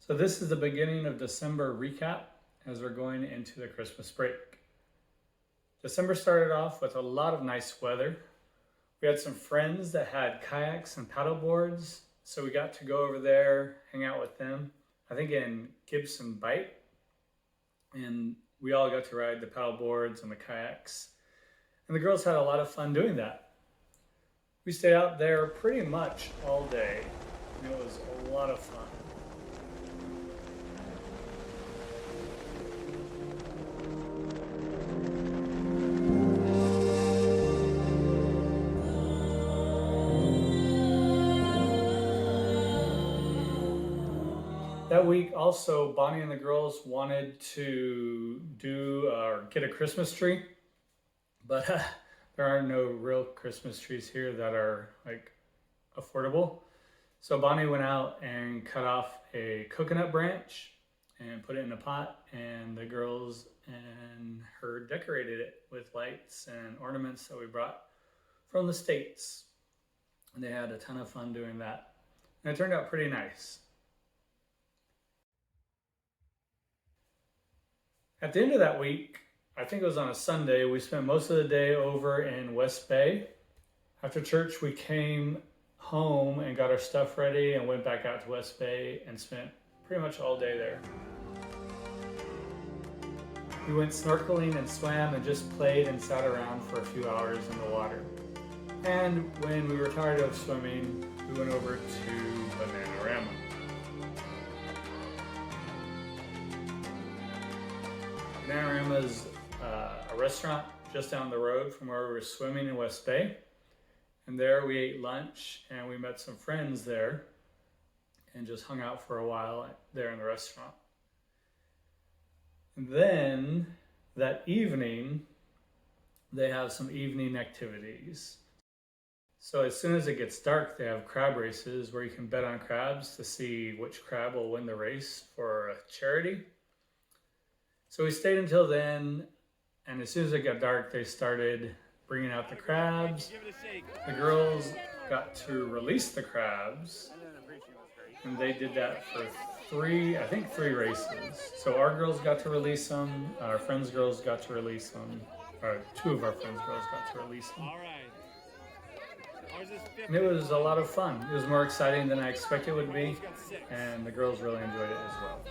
So this is the beginning of December recap as we're going into the Christmas break. December started off with a lot of nice weather. We had some friends that had kayaks and paddle boards, so we got to go over there, hang out with them. I think in Gibson Bight, and we all got to ride the paddle boards and the kayaks. And the girls had a lot of fun doing that. We stayed out there pretty much all day, and it was a lot of fun. That week also, Bonnie and the girls wanted to do or get a Christmas tree, but there are no real Christmas trees here that are like affordable. So Bonnie went out and cut off a coconut branch and put it in a pot, and the girls and her decorated it with lights and ornaments that we brought from the States. And they had a ton of fun doing that. And it turned out pretty nice. At the end of that week, I think it was on a Sunday, we spent most of the day over in West Bay. After church, we came home and got our stuff ready and went back out to West Bay and spent pretty much all day there. We went snorkeling and swam and just played and sat around for a few hours in the water. And when we were tired of swimming, we went over to Bananarama. Bananarama is a restaurant just down the road from where we were swimming in West Bay. And there we ate lunch and we met some friends there and just hung out for a while there in the restaurant. And then that evening, they have some evening activities. So as soon as it gets dark, they have crab races where you can bet on crabs to see which crab will win the race for a charity. So we stayed until then, and as soon as it got dark, they started bringing out the crabs. The girls got to release the crabs, and they did that for three races. So our girls got to release them, our friends' girls got to release them, or two of our friends' girls got to release them. And it was a lot of fun. It was more exciting than I expected it would be, and the girls really enjoyed it as well.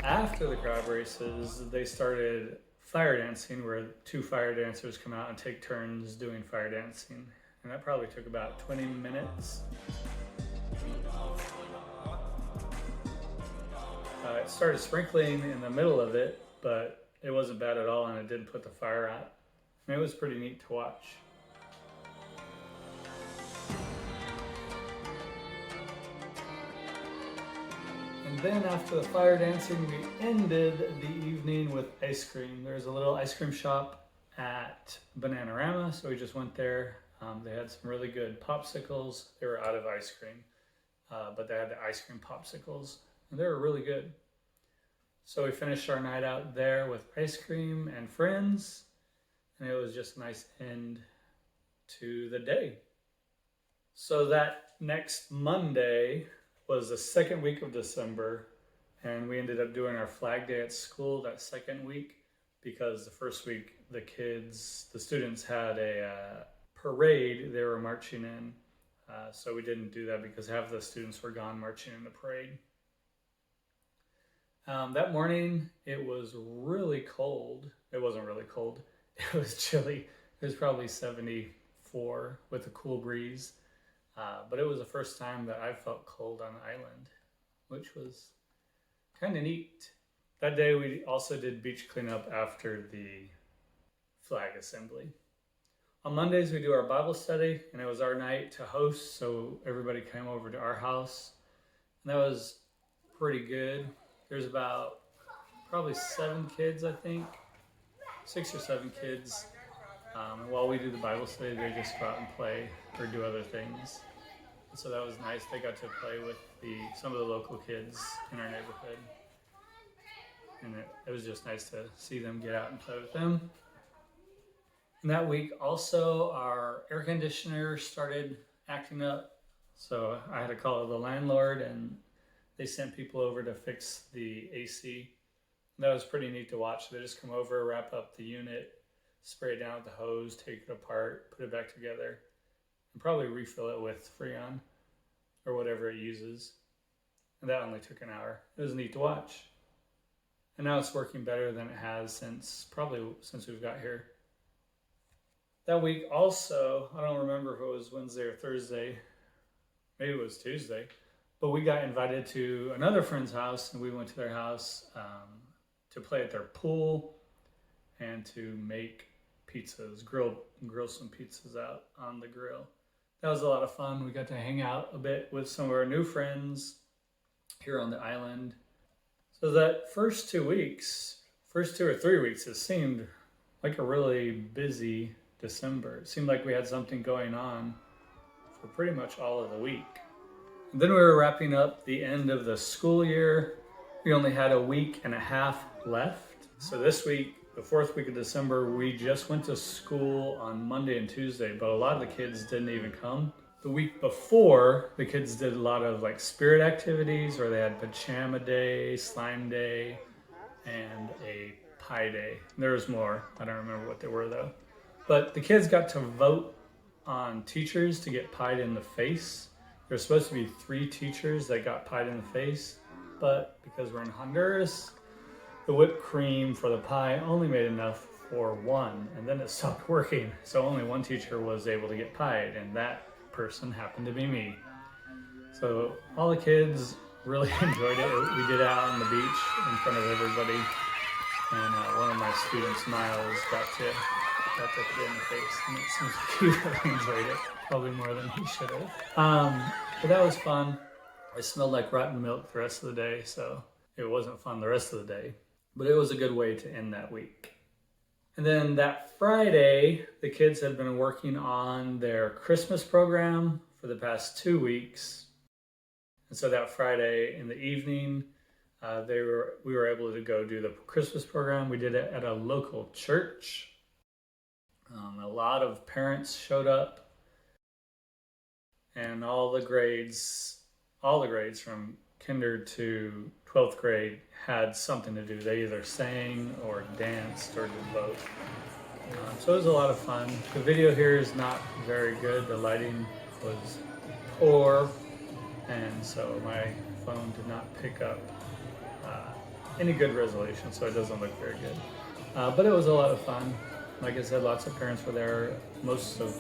After the crab races, they started fire dancing, where two fire dancers come out and take turns doing fire dancing. And that probably took about 20 minutes. It started sprinkling in the middle of it, but it wasn't bad at all, and it didn't put the fire out. I mean, it was pretty neat to watch. And then after the fire dancing, we ended the evening with ice cream. There's a little ice cream shop at Bananarama, so we just went there. They had some really good popsicles. They were out of ice cream, but they had the ice cream popsicles, and they were really good. So we finished our night out there with ice cream and friends, and it was just a nice end to the day. So that next Monday was the second week of December, and we ended up doing our Flag Day at school that second week, because the first week the students had a parade they were marching in, so we didn't do that because half the students were gone marching in the parade. That morning it was really cold. It wasn't really cold, it was chilly. It was probably 74 with a cool breeze. But it was the first time that I felt cold on the island, which was kind of neat. That day we also did beach cleanup after the flag assembly. On Mondays we do our Bible study, and it was our night to host, so everybody came over to our house. And that was pretty good. There's about probably 7 kids, I think, 6 or 7 kids. And while we do the Bible study, they just go out and play or do other things. And so that was nice. They got to play with some of the local kids in our neighborhood. And it was just nice to see them get out and play with them. And that week also, our air conditioner started acting up. So I had to call the landlord, and they sent people over to fix the AC. And that was pretty neat to watch. They just come over, wrap up the unit, spray it down with the hose, take it apart, put it back together, and probably refill it with Freon or whatever it uses. And that only took an hour. It was neat to watch. And now it's working better than it has since we've got here. That week also, I don't remember if it was Wednesday or Thursday, maybe it was Tuesday, but we got invited to another friend's house, and we went to their house to play at their pool and to make pizzas, grill some pizzas out on the grill. That was a lot of fun. We got to hang out a bit with some of our new friends here on the island. So that first 2 or 3 weeks, it seemed like a really busy December. It seemed like we had something going on for pretty much all of the week. And then we were wrapping up the end of the school year. We only had a week and a half left. So this week, the 4th week of December, we just went to school on Monday and Tuesday, but a lot of the kids didn't even come. The week before, the kids did a lot of like spirit activities, or they had pajama day, slime day, and a pie day. There was more. I don't remember what they were though. But the kids got to vote on teachers to get pied in the face. There's supposed to be 3 teachers that got pied in the face, but because we're in Honduras, the whipped cream for the pie only made enough for 1, and then it stopped working. So only 1 teacher was able to get pied, and that person happened to be me. So all the kids really enjoyed it. We did it out on the beach in front of everybody, and one of my students, Miles, got to get in the face, and it seems like he really enjoyed it, probably more than he should have. But that was fun. I smelled like rotten milk the rest of the day, so it wasn't fun the rest of the day, but it was a good way to end that week. And then that Friday, the kids had been working on their Christmas program for the past 2 weeks. And so that Friday in the evening, we were able to go do the Christmas program. We did it at a local church. A lot of parents showed up, and all the grades from kinder to 12th grade had something to do. They either sang or danced or did both. So it was a lot of fun. The video here is not very good. The lighting was poor, and so my phone did not pick up any good resolution, so it doesn't look very good. But it was a lot of fun. Like I said, lots of parents were there. Most of,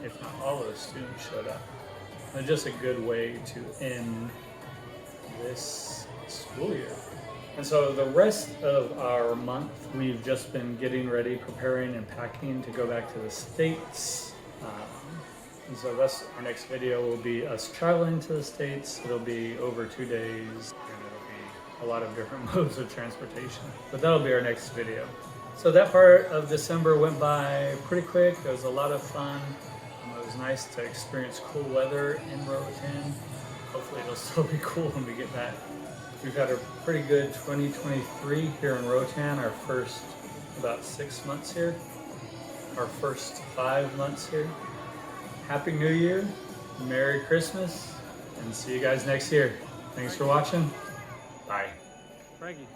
if not all of the students showed up. And just a good way to end this school year. And so the rest of our month, we've just been getting ready, preparing and packing to go back to the States. And so that's our next video will be us traveling to the States. It'll be over 2 days, and it'll be a lot of different modes of transportation. But that'll be our next video. So that part of December went by pretty quick. It was a lot of fun. It was nice to experience cool weather in Roatan. Hopefully it'll still be cool when we get back. We've had a pretty good 2023 here in Roatan, our first about 6 months here, our first 5 months here. Happy New Year, Merry Christmas, and see you guys next year. Thanks for watching. Bye. Frankie.